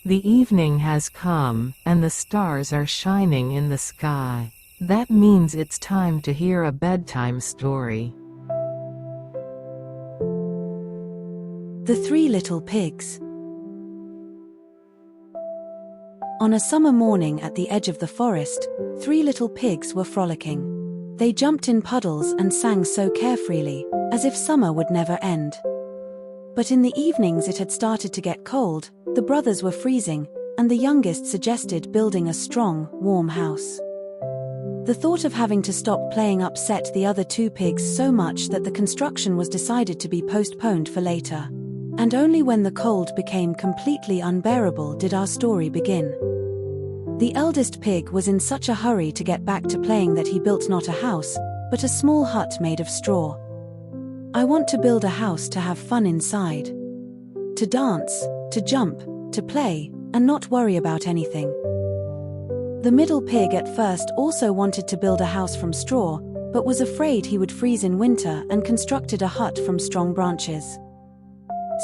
The evening has come, and the stars are shining in the sky. That means it's time to hear a bedtime story. The Three Little Pigs. On a summer morning at the edge of the forest, three little pigs were frolicking. They jumped in puddles and sang so carefreely, as if summer would never end. But in the evenings it had started to get cold, the brothers were freezing, and the youngest suggested building a strong, warm house. The thought of having to stop playing upset the other two pigs so much that the construction was decided to be postponed for later. And only when the cold became completely unbearable did our story begin. The eldest pig was in such a hurry to get back to playing that he built not a house, but a small hut made of straw. I want to build a house to have fun inside. To dance, to jump, to play, and not worry about anything. The middle pig at first also wanted to build a house from straw, but was afraid he would freeze in winter and constructed a hut from strong branches.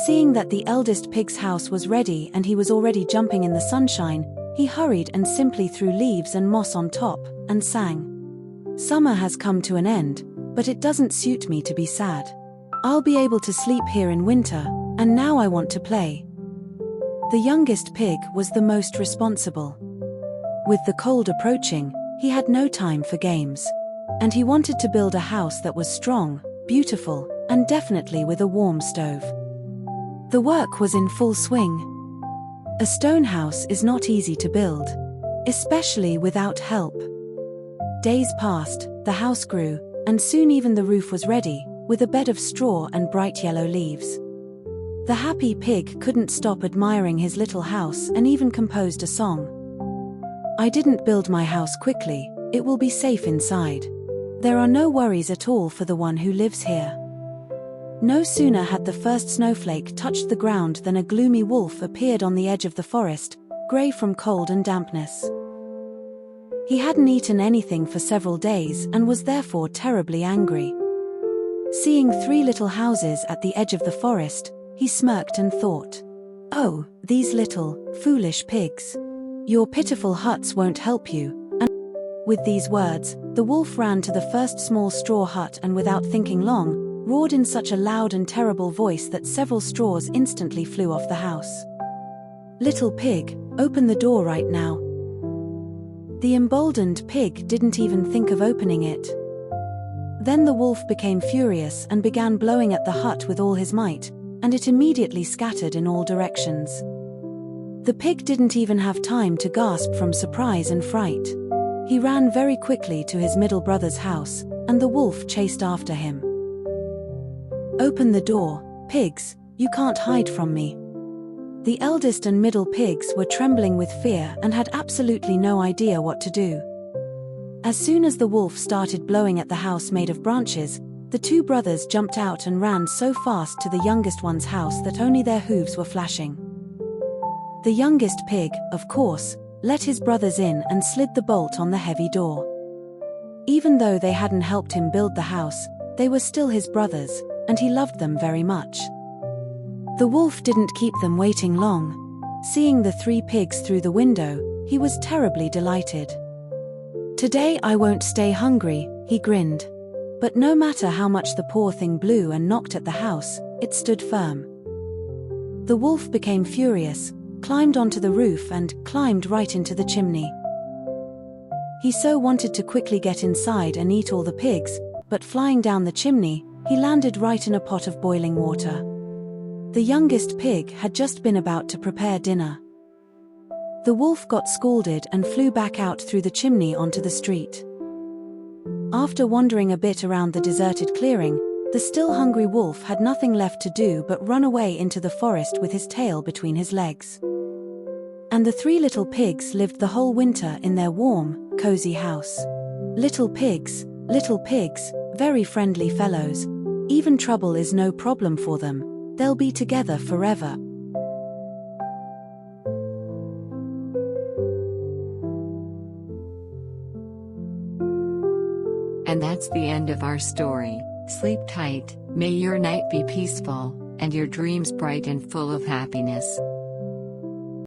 Seeing that the eldest pig's house was ready and he was already jumping in the sunshine, he hurried and simply threw leaves and moss on top, and sang. Summer has come to an end, but it doesn't suit me to be sad. I'll be able to sleep here in winter, and now I want to play. The youngest pig was the most responsible. With the cold approaching, he had no time for games. And he wanted to build a house that was strong, beautiful, and definitely with a warm stove. The work was in full swing. A stone house is not easy to build, especially without help. Days passed, the house grew, and soon even the roof was ready, with a bed of straw and bright yellow leaves. The happy pig couldn't stop admiring his little house and even composed a song. I didn't build my house quickly, it will be safe inside. There are no worries at all for the one who lives here. No sooner had the first snowflake touched the ground than a gloomy wolf appeared on the edge of the forest, grey from cold and dampness. He hadn't eaten anything for several days and was therefore terribly angry. Seeing three little houses at the edge of the forest, he smirked and thought, "Oh, these little, foolish pigs. Your pitiful huts won't help you." And with these words, the wolf ran to the first small straw hut and without thinking long, roared in such a loud and terrible voice that several straws instantly flew off the house. "Little pig, open the door right now." The emboldened pig didn't even think of opening it. Then the wolf became furious and began blowing at the hut with all his might, and it immediately scattered in all directions. The pig didn't even have time to gasp from surprise and fright. He ran very quickly to his middle brother's house, and the wolf chased after him. "Open the door, pigs, you can't hide from me." The eldest and middle pigs were trembling with fear and had absolutely no idea what to do. As soon as the wolf started blowing at the house made of branches, the two brothers jumped out and ran so fast to the youngest one's house that only their hooves were flashing. The youngest pig, of course, let his brothers in and slid the bolt on the heavy door. Even though they hadn't helped him build the house, they were still his brothers, and he loved them very much. The wolf didn't keep them waiting long. Seeing the three pigs through the window, he was terribly delighted. "Today I won't stay hungry," he grinned. But no matter how much the poor thing blew and knocked at the house, it stood firm. The wolf became furious, climbed onto the roof and climbed right into the chimney. He so wanted to quickly get inside and eat all the pigs, but flying down the chimney, he landed right in a pot of boiling water. The youngest pig had just been about to prepare dinner. The wolf got scalded and flew back out through the chimney onto the street. After wandering a bit around the deserted clearing, the still hungry wolf had nothing left to do but run away into the forest with his tail between his legs. And the three little pigs lived the whole winter in their warm, cozy house. Little pigs, very friendly fellows. Even trouble is no problem for them. They'll be together forever. And that's the end of our story. Sleep tight, may your night be peaceful, and your dreams bright and full of happiness.